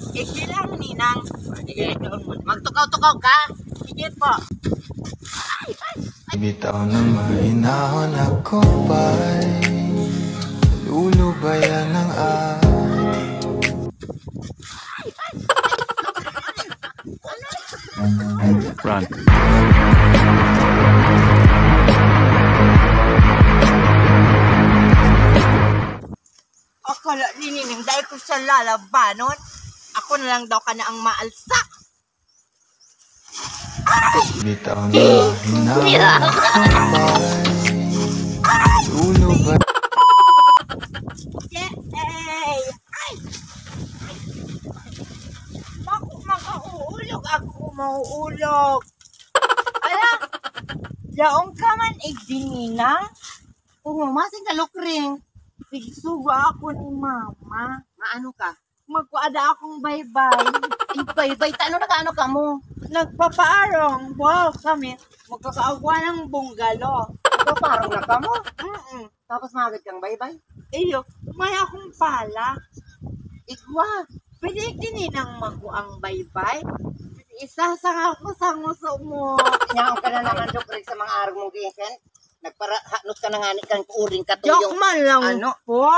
Sige lang, Ninang. Sige, magtukaw-tukaw ka. Sige po. Bitaw na mainahon ako ba'y lulubayan ng Run. Akala Ninang dahil ko siya lalabanon. Ako na lang daw ka na ang maalsa. Bitaw na mainahon ako ba'y lulubayan. Yay! Ay! Makauulog ako, mauulog. Ala, yaong ka man Ninang. Masing kalukring. Sigsuga ako ni mama. Maano ka? Magkuada akong baybay. Ibay-bay, tano na kaano ka mo? Nagpapaarong. Wow, kami. Magkakaagwa ng bunggalo. Ito parang na ka mo. Tapos Magad kang baybay. iyo, may akong pala. Igwa. Pwede Ninang makuang baybay. Isasang ako sa nguso mo. Nyaong ka na naman doktor sa mga araw mong gikan. Nagparahanot ka na nga ni kang kuuring Joke katuyong. man lang Ano? po.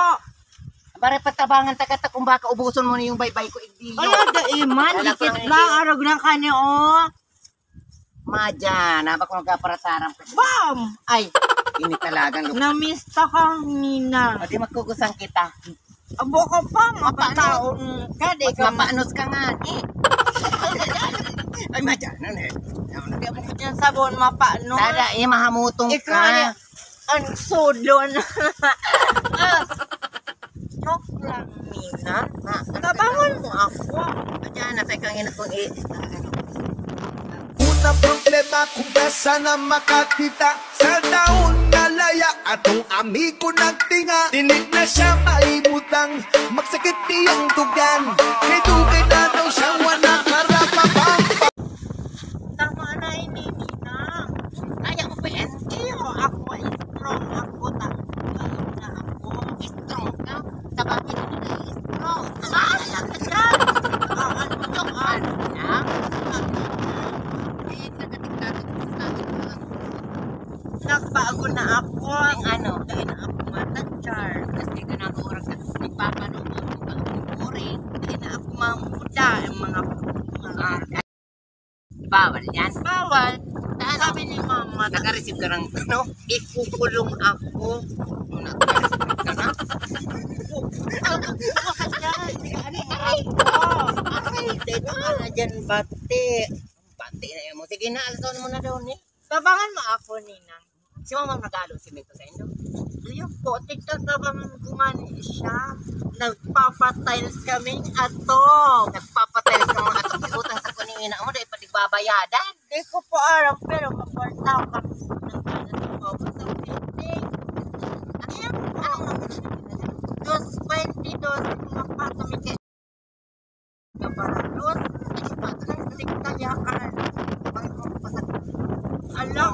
Bare patabangan takata kung baka ubuson mo na yung baybay ko igdiyo. Kaya daiman, Wala ko dikit lang lang, arog ng kanya, oh. Madya, naba ko nagkaparataran. Bam! Ay, ini talagang doktor. Namista kang Ninang. O di magkugusan kita. Abo ka pa, mapataon ka, di Mas ka mapaanos ka nga eh. Ay, madya, nanay. Yan sabon, mapano. Tada, mahamutong Ikaw ka. niya, ang sudon. Joke lang, Ninang. Nabangon mo ako. Madya, natay kang ina kong Una problema kung besa na makakita sa taon na laya atong amigo nagtinga dinig na siya maibutang magsakit niyang tugan kay dugay na daw siyang wana karapapang. Tama na ini, Ninang. Kaya mo ba yan? Iyo, ako ay strong ako. Alam na ako. Strong ka? Sa bakit mo na strong? Alam na yan. Ano yung ano na? Nagbago na ako. Ang ano? Dahil na ako matansar. Kasi ka na oras ka nagpapanong mo ka uring. Dahil na ako mamuda. Ang mga Bawal yan. bawal. Sabi ni mama, Naka-receive ka ng ano? ikukulong ako. Naka-receive ka na? Dito ka na dyan, bate. Bante na yan mo. Sige na, alasawan mo na daw ni. Tabangan mo ako, Ninang. Si mama nagalo si Mito sa inyo. Ayun po, tigtatabangan ko nga siya. Nagpapatiles kaming ato. Nagpapatilis ka mga atong utang sa kuningina mo dahil pati babayadan. Hindi ko po alam, pero maportaw ka ng kanan ko sa meeting. Ano yan? Anong 2.22, mga patumikit. Para dos, ay tigtayakan. Alam.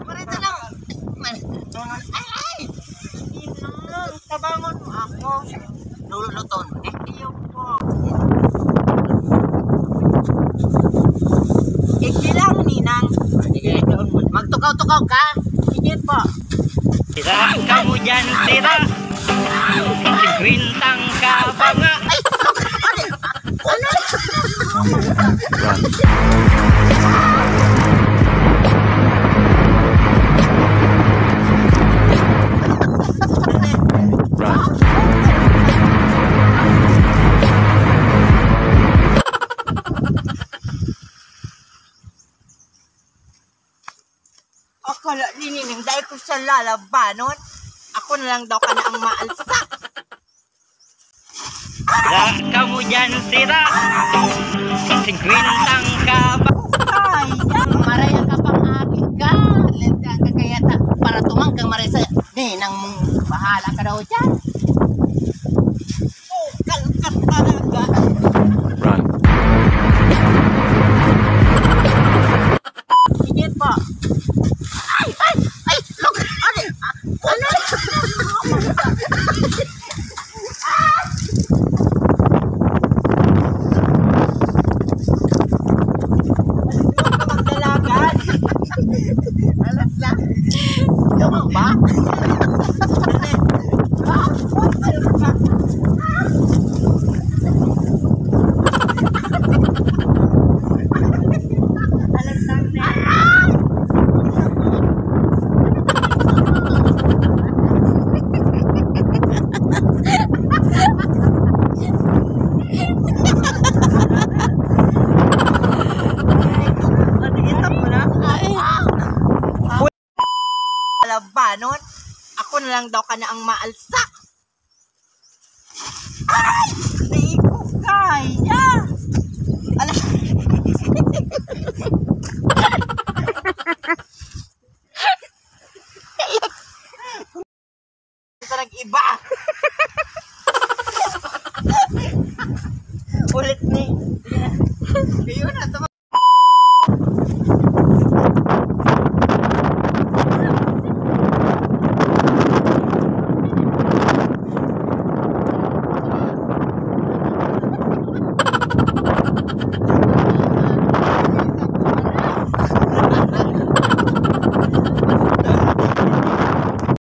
Marito lang. Ay! Ninang, tabangon mo ako. Luluton. Iyo po. Sige lang, Ninang. Sige, magtukaw-tukaw ka. Sige po. Tira ka mo dyan, tira. Sigwintang ka ba nga? Run. Run. Akala Ninang dahil ko siya lalabanon. Ako na lang daw ka na ang maalsa. Tira ka mo dyan, tira. Sigwintang ka ba? Ay, Maraya ka pang akin ka. Lenta ka kaya para tumang kang marisa. Nang bahala ka daw dyan. kalkat talaga. Run. Sige po. Ay! Look! Ano? ba? Matigitan mo na. Labanon. Ako na lang daw ka na ang maalsa. Ay! Hindi ko kaya. Ala. Ito nag-iba. Ulit ni. Kayo na.